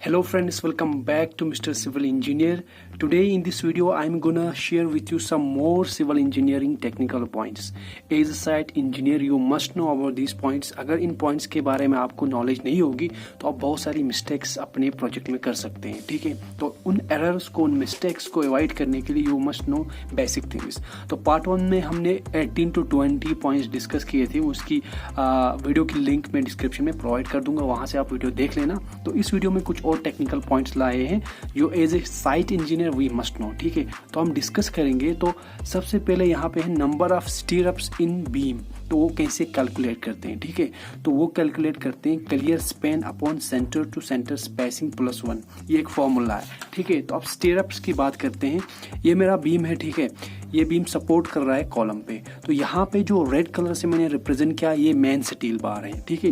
Hello friends, welcome back to Mr. Civil Engineer. Today in this video I'm gonna share with you some more civil engineering technical points. As a site engineer you must know about these points. अगर इन points के बारे में आपको knowledge नहीं होगी तो आप बहुत सारी mistakes अपने project में कर सकते हैं, ठीक है। तो उन errors को, उन mistakes को avoid करने के लिए you must know basic things. तो part 1 में हमने 18 to 20 points discuss किए थे, उसकी वीडियो की लिंक मैं डिस्क्रिप्शन में प्रोवाइड कर दूंगा, वहां से आप वीडियो देख लेना। तो इस वीडियो में कुछ और टेक्निकल पॉइंट्स लाए हैं जो as a site engineer we must know, ठीक है। तो हम डिस्कस करेंगे। तो सबसे पहले यहाँ पे है नंबर ऑफ स्टीरअप्स इन बीम। तो वो कैसे कैलकुलेट करते हैं, ठीक है। तो वो कैलकुलेट करते हैं clear span upon centre to centre spacing +1, ये एक फॉर्मूला है, ठीक है। तो अब स्टीरअप्स की बात करते हैं। ये मेरा बीम है, ठीक है। ये बीम सपोर्ट कर रहा है कॉलम पे। तो यहाँ पे जो रेड कलर से मैंने रिप्रेजेंट किया, ये मेन स्टील बार है, ठीक है।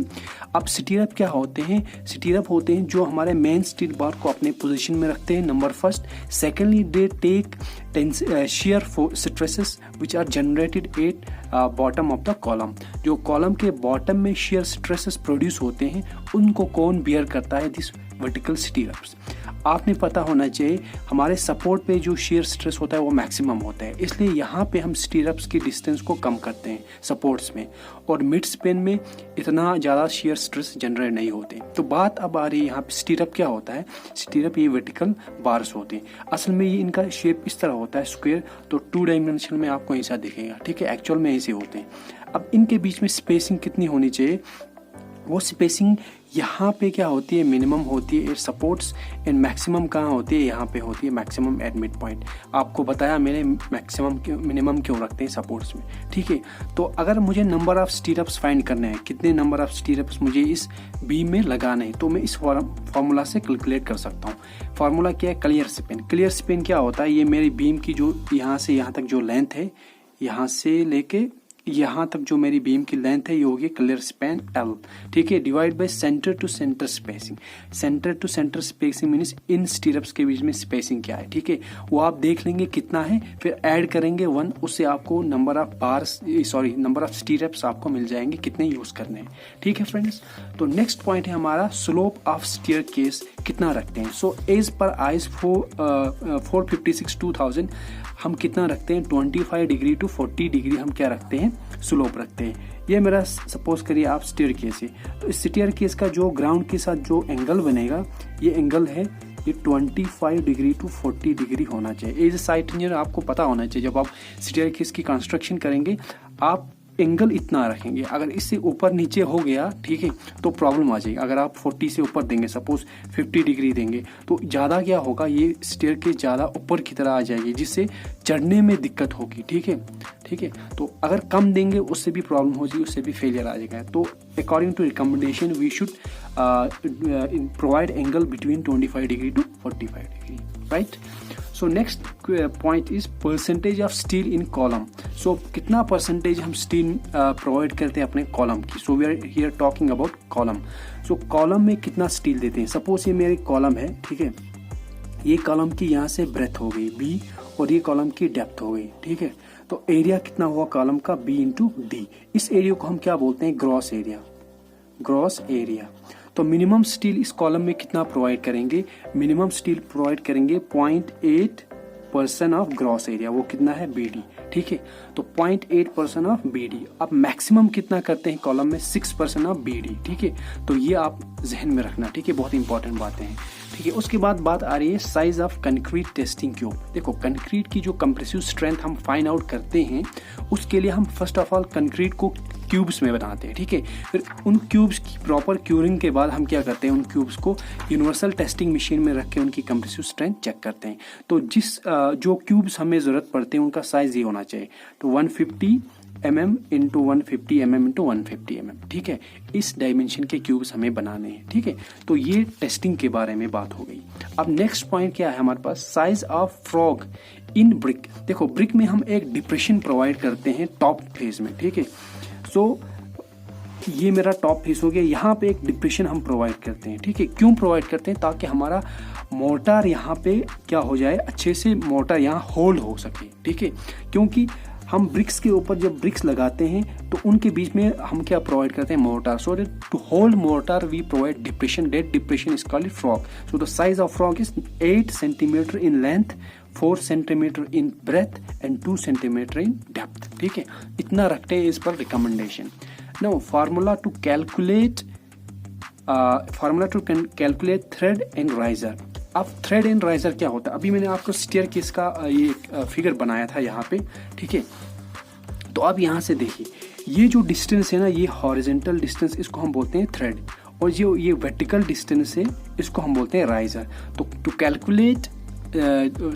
अब स्टीरअप क्या होते हैं? स्टीरअप होते हैं जो हमारे मेन स्टील बार को अपने पोजीशन में रखते हैं, number first. Secondly they take shear stresses which are generated at bottom of the column। जो कॉलम के बॉटम में shear stresses प्रोड्यूस होते हैं उनको कौन बियर करता है? This vertical स्टीरअप्स। आपने पता होना चाहिए हमारे सपोर्ट पे जो shear स्ट्रेस होता है वो मैक्सिमम होता है, इसलिए यहाँ पे हम स्टीरअप्स की डिस्टेंस को कम करते हैं सपोर्ट्स में, और मिड स्पेन में इतना ज़्यादा shear स्ट्रेस जनरेट नहीं होते। तो बात अब आ रही है यहाँ पे स्टीरअप क्या होता है। स्टीरअप ये वर्टिकल बार्स होते हैं। असल में ये इनका शेप इस तरह होता है स्क्वायर, तो 2 डायमेंशन में आपको ऐसा दिखेगा, ठीक है। एक्चुअल में ऐसे होते हैं। अब इनके बीच में स्पेसिंग कितनी होनी चाहिए? वो स्पेसिंग यहाँ पे क्या होती है? मिनिमम होती है एट सपोर्ट्स, एंड मैक्सिमम कहाँ होती है? यहाँ पे होती है मैक्सिमम एट मिड पॉइंट। आपको बताया मैंने मैक्सिमम मिनिमम क्यों रखते हैं सपोर्ट्स में, ठीक है। तो अगर मुझे नंबर ऑफ स्टीरअप्स फाइंड करने हैं, कितने नंबर ऑफ स्टीरअप्स मुझे इस बीम में लगाने हैं, तो मैं इस फॉर्मूला से कैलकुलेट कर सकता हूँ। फार्मूला क्या है? Clear Spain. क्लियर स्पेन क्या होता है? ये मेरी बीम की जो यहाँ से यहाँ तक जो लेंथ है, यहाँ से लेके यहाँ तक जो मेरी बीम की लेंथ है, ये होगी क्लियर स्पैन L, ठीक है, divide by centre to centre spacing. Centre to centre spacing means in stirrups के बीच में स्पेसिंग क्या है, ठीक है। वो आप देख लेंगे कितना है, फिर ऐड करेंगे 1, उससे आपको नंबर ऑफ स्टीरअप्स आपको मिल जाएंगे कितने यूज करने हैं, ठीक है फ्रेंड्स। तो नेक्स्ट पॉइंट है हमारा स्लोप ऑफ स्टीयर केस कितना रखते हैं। सो एज पर आइस 456/2000 हम कितना रखते हैं? 25 डिग्री टू 40 डिग्री हम क्या रखते हैं? स्लोप रखते हैं। ये मेरा सपोज करिए आप स्टीयर केस है, तो इस स्टीयर केस का जो ग्राउंड के साथ जो एंगल बनेगा, ये एंगल है ये 25 डिग्री टू 40 डिग्री होना चाहिए। एज ए साइट इंजीनियर आपको पता होना चाहिए जब आप स्टीयर केस की कंस्ट्रक्शन करेंगे आप एंगल इतना रखेंगे। अगर इससे ऊपर नीचे हो गया, ठीक है, तो प्रॉब्लम आ जाएगी। अगर आप 40 से ऊपर देंगे, सपोज 50 डिग्री देंगे, तो ज़्यादा क्या होगा, ये स्टेयर के ज़्यादा ऊपर की तरह आ जाएगी, जिससे चढ़ने में दिक्कत होगी, ठीक है, ठीक है। तो अगर कम देंगे उससे भी प्रॉब्लम हो जाएगी, उससे भी फेलियर आ जाएगा। तो according to recommendation we should provide angle between 25 degree to 45 degree, right. So next point is percentage of steel in column. So कितना परसेंटेज हम स्टील प्रोवाइड करते हैं अपने कॉलम की। So we are here talking about column. So column में कितना steel देते हैं? सपोज ये मेरे कॉलम है, ठीक है। ये कॉलम की यहाँ से ब्रेथ हो गई B, और ये कॉलम की डेप्थ हो गई, ठीक है। तो एरिया कितना हुआ कॉलम का? B into D। इस एरिया को हम क्या बोलते हैं? Gross area. Gross area. तो मिनिमम स्टील इस कॉलम में कितना प्रोवाइड करेंगे? मिनिमम स्टील प्रोवाइड करेंगे 0.8% ऑफ ग्रॉस एरिया। वो कितना है? BD, ठीक है। तो 0.8% ऑफ BD। अब मैक्सिमम कितना करते हैं कॉलम में? 6% ऑफ BD, ठीक है। तो ये आप जहन में रखना, ठीक है, बहुत इंपॉर्टेंट बातें हैं, ठीक है। उसके बाद बात आ रही है size of concrete testing cube. देखो कंक्रीट की जो कंप्रेसिव स्ट्रेंथ हम फाइंड आउट करते हैं, उसके लिए हम फर्स्ट ऑफ ऑल कंक्रीट को क्यूब्स में बनाते हैं, ठीक है। फिर उन क्यूब्स की प्रॉपर क्यूरिंग के बाद हम क्या करते हैं? उन क्यूब्स को यूनिवर्सल टेस्टिंग मशीन में रख के उनकी कंप्रेसिव स्ट्रेंथ चेक करते हैं। तो जो क्यूब्स हमें जरूरत पड़ते हैं उनका साइज ये होना चाहिए। तो 150 mm into 150 mm into 150 mm, ठीक है। इस डायमेंशन के क्यूब्स हमें बनाने हैं, ठीक है। तो ये टेस्टिंग के बारे में बात हो गई। अब नेक्स्ट पॉइंट क्या है हमारे पास? Size of frog in brick. देखो ब्रिक में हम एक डिप्रेशन प्रोवाइड करते हैं टॉप फेस में, ठीक है। सो ये मेरा टॉप फेस हो गया, यहाँ पे एक डिप्रेशन हम प्रोवाइड करते हैं, ठीक है। क्यों प्रोवाइड करते हैं? ताकि हमारा मोर्टार यहाँ पे क्या हो जाए, अच्छे से मोर्टार यहाँ होल्ड हो सके, ठीक है। क्योंकि हम ब्रिक्स के ऊपर जब ब्रिक्स लगाते हैं तो उनके बीच में हम क्या प्रोवाइड करते हैं, mortar. So to hold mortar we provide depression. That depression is called frog. So the size of frog is 8 centimetre in length, 4 centimetre in breadth and 2 centimetre in depth. ठीक है, इतना रखते हैं इस पर recommendation. Now formula to calculate thread and riser. अब thread and riser क्या होता है, अभी मैंने आपको स्टेयरकेस का ये फिगर बनाया था यहाँ पे. ठीक है, तो अब यहाँ से देखिए, ये जो डिस्टेंस है ना, ये हॉरिजॉन्टल डिस्टेंस, इसको हम बोलते हैं थ्रेड, और जो ये वर्टिकल डिस्टेंस है इसको हम बोलते हैं राइजर. तो to calculate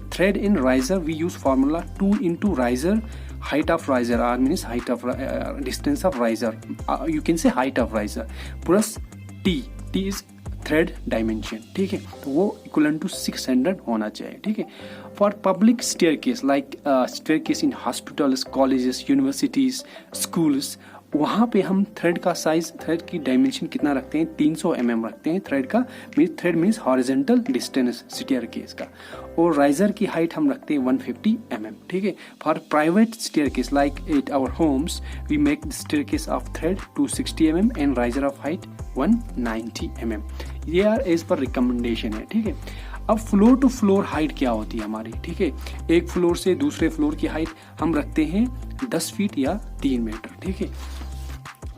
thread in riser we use formula 2 into riser height of riser, r means height of distance of riser, you can say height of riser plus t is thread dimension. ठीक है, तो वो equivalent to 600 होना चाहिए. ठीक है, for public staircase like staircase in hospitals, colleges, universities, schools, वहाँ पे हम थ्रेड का साइज, थ्रेड की डायमेंशन कितना रखते हैं, 300 mm रखते हैं. Thread means horizontal distance staircase का. और राइजर की हाइट हम रखते हैं 150 mm. ठीक है, for private staircase like at our homes we make the staircase of thread 260 mm and riser of height 190 mm. ये आर एज पर रिकमेंडेशन है. ठीक है, अब फ्लोर टू फ्लोर हाइट क्या होती है हमारी. ठीक है, एक फ्लोर से दूसरे फ्लोर की हाइट हम रखते हैं 10 फीट या 3 मीटर. ठीक है,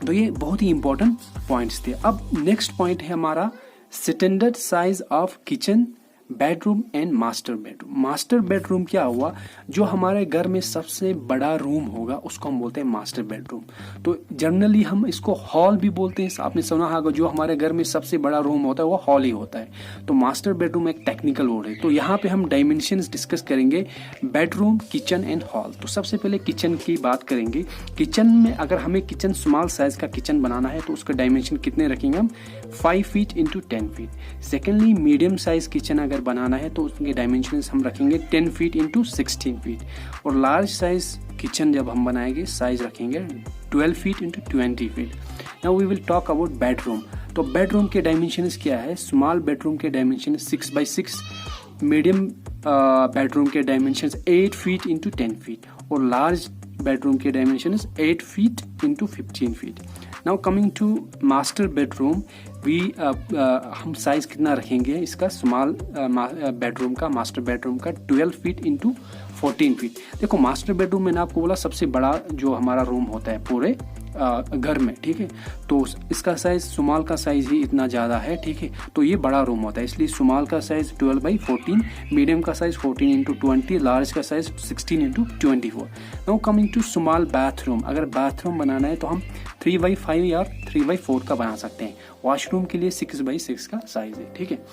तो ये बहुत ही इंपॉर्टेंट पॉइंट्स थे. अब नेक्स्ट पॉइंट है हमारा standard size of kitchen, bedroom and master bedroom. Master bedroom क्या हुआ, जो हमारे घर में सबसे बड़ा रूम होगा उसको हम बोलते हैं मास्टर बेडरूम. तो जनरली हम इसको हॉल भी बोलते हैं. आपने सुना होगा जो हमारे घर में सबसे बड़ा रूम होता है वो हॉल ही होता है. तो मास्टर बेडरूम एक टेक्निकल वर्ड है. तो यहाँ पे हम डायमेंशंस डिस्कस करेंगे, बेडरूम, किचन एंड हॉल. तो सबसे पहले किचन की बात करेंगे. किचन में अगर हमें किचन स्मॉल साइज का किचन बनाना है तो उसका डायमेंशन कितने रखेंगे हम, 5 feet into 10 feet. Secondly medium size kitchen अगर बनाना है तो उसके डायमेंशंस हम रखेंगे 10 फीट इंटू 16 फीट. और लार्ज साइज किचन जब हम बनाएंगे साइज रखेंगे 12 feet into 20 feet. Now we will talk about bedroom. तो बेडरूम के डायमेंशंस क्या है, स्मॉल बेडरूम के डायमेंशन 6x6, मीडियम बेडरूम के डायमेंशंस 8 फीट इंटू 10 फीट, और लार्ज बेडरूम के dimensions 8 feet into 15 feet. Now coming to master bedroom, हम size कितना रखेंगे इसका, स्मॉल बेडरूम का, मास्टर बेडरूम का 12 फीट इंटू 14 फीट. देखो मास्टर बेडरूम मैंने आपको बोला सबसे बड़ा जो हमारा रूम होता है पूरे घर में. ठीक है, तो इसका साइज, स्मॉल का साइज ही इतना ज़्यादा है. ठीक है, तो ये बड़ा रूम होता है, इसलिए स्मॉल का साइज 12/14, मीडियम का साइज 14 इंटू 20, लार्ज का size 16 into 24. Now coming to small bathroom. अगर बाथरूम बनाना है तो हम 3/5 या 3/4 का बना सकते हैं. वॉशरूम के लिए 6/6 का साइज है. ठीक है,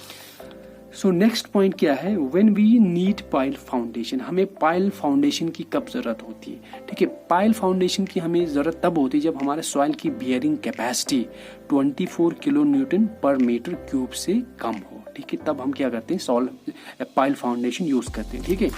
सो नेक्स्ट पॉइंट क्या है, when we need pile foundation. हमें पाइल फाउंडेशन की कब जरूरत होती है. ठीक है, पाइल फाउंडेशन की हमें जरूरत तब होती है जब हमारे सॉइल की बियरिंग कैपेसिटी 24 किलो न्यूटन पर मीटर क्यूब से कम हो. ठीक है, तब हम क्या करते हैं, पाइल फाउंडेशन यूज करते हैं. ठीक है,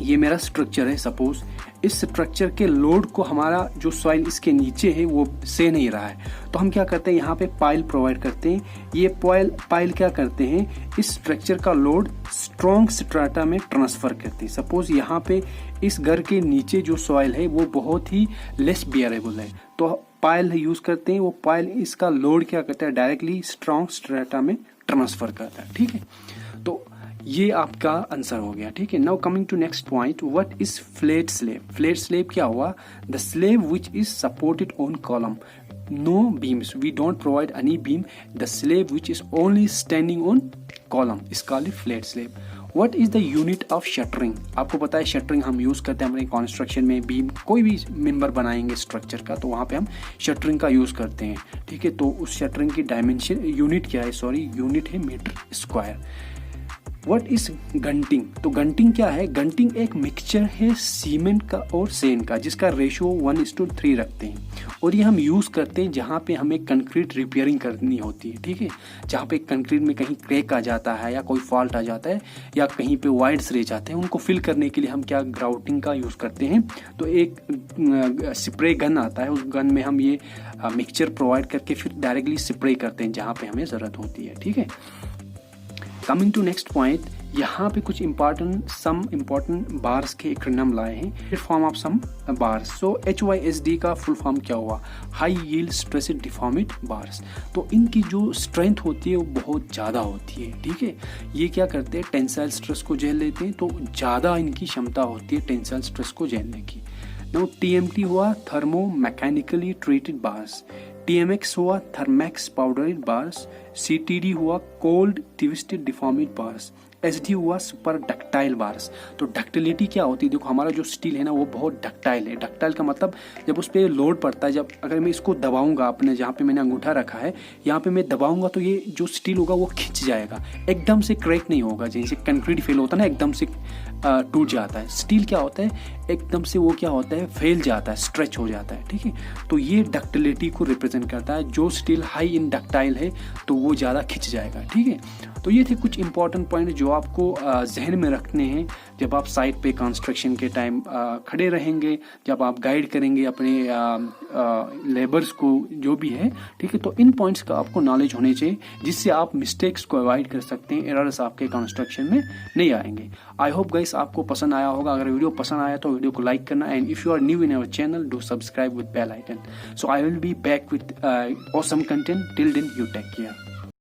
ये मेरा स्ट्रक्चर है. सपोज इस स्ट्रक्चर के लोड को हमारा जो सॉइल इसके नीचे है वो सह नहीं रहा है, तो हम क्या करते हैं, यहाँ पे पाइल प्रोवाइड करते हैं. ये पाइल क्या करते हैं, इस स्ट्रक्चर का लोड स्ट्रॉन्ग स्ट्राटा में ट्रांसफर करते हैं. सपोज यहाँ पे इस घर के नीचे जो सॉइल है वो बहुत ही लेस बियरेबल है, तो पाइल यूज करते हैं. वो पाइल इसका लोड क्या करता है, डायरेक्टली स्ट्रॉन्ग स्ट्राटा में ट्रांसफर करता है. ठीक है, तो ये आपका आंसर हो गया. ठीक है, now coming to next point, what is flat slab. Flat slab क्या हुआ, the slab which is supported on column, no beams, we don't provide any beam, the slab which is only standing on column is called flat slab. What is the unit of shuttering. आपको पता है shuttering हम use करते हैं अपने construction में, beam कोई भी मेंबर बनाएंगे स्ट्रक्चर का तो वहां पे हम शटरिंग का यूज करते हैं. ठीक है, तो उस शटरिंग की डायमेंशन यूनिट क्या है, सॉरी यूनिट है metre square. What is guniting. तो गंटिंग क्या है, गंटिंग एक मिक्सचर है सीमेंट का और सेन का जिसका रेशियो 1:3 रखते हैं, और ये हम यूज करते हैं जहाँ पे हमें कंक्रीट रिपेयरिंग करनी होती है. ठीक है, जहाँ पे कंक्रीट में कहीं क्रैक आ जाता है या कोई फॉल्ट आ जाता है या कहीं पे वाइड्स रह जाते हैं, उनको फिल करने के लिए हम क्या ग्राउटिंग का यूज करते हैं. तो एक स्प्रे गन आता है, उस गन में हम ये मिक्सचर प्रोवाइड करके फिर डायरेक्टली स्प्रे करते हैं जहाँ पे हमें जरूरत होती है. ठीक है, कमिंग टू नेक्स्ट पॉइंट, यहाँ पे कुछ सम इम्पॉर्टेंट बार्स के एक्रोनिम लाए हैं, form of some bars. So HYSD का फुल फॉर्म क्या हुआ? High yield stressed deformed bars. तो इनकी जो स्ट्रेंथ होती है वो बहुत ज़्यादा होती है, ठीक है। ये क्या करते हैं, टेंसाइल स्ट्रेस को झेल लेते हैं, तो ज़्यादा इनकी क्षमता होती है टेंसाइल स्ट्रेस को झेलने की। नाउ TMT हुआ thermo mechanically treated bars, TMX हुआ थर्मैक्स पाउडरेड बार्स, CTD हुआ कोल्ड ट्विस्टेड डिफॉर्मेड बार्स, SD हुआ सुपर डक्टाइल बार्स। तो डक्टिलिटी क्या होती है, देखो हमारा जो स्टील है ना वो बहुत डक्टाइल है। डक्टाइल का मतलब जब उस पर लोड पड़ता है, जब अगर मैं इसको दबाऊंगा, अपने जहाँ पे मैंने अंगूठा रखा है यहाँ पे मैं दबाऊंगा तो ये जो स्टील होगा वो खिंच जाएगा, एकदम से क्रैक नहीं होगा। जैसे कंक्रीट फेल होता है ना, एकदम से टूट जाता है। स्टील क्या होता है, एकदम से वो क्या होता है, फैल जाता है, स्ट्रेच हो जाता है, ठीक है। तो ये डक्टिलिटी को रिप्रेजेंट करता है। जो स्टील हाई इन डक्टाइल है तो वो ज़्यादा खिंच जाएगा, ठीक है। तो ये थे कुछ इंपॉर्टेंट पॉइंट जो आपको जहन में रखने हैं जब आप साइट पे कंस्ट्रक्शन के टाइम खड़े रहेंगे, जब आप गाइड करेंगे अपने लेबर्स को, जो भी है, ठीक है। तो इन पॉइंट्स का आपको नॉलेज होने चाहिए, जिससे आप मिस्टेक्स को अवॉइड कर सकते हैं, एरर्स आपके कंस्ट्रक्शन में नहीं आएंगे। आई होप गाइस आपको पसंद आया होगा। अगर वीडियो पसंद आया तो वीडियो को लाइक करना, and if you are new in our channel do subscribe with bell icon. So I will be back with awesome content. Till then you take care.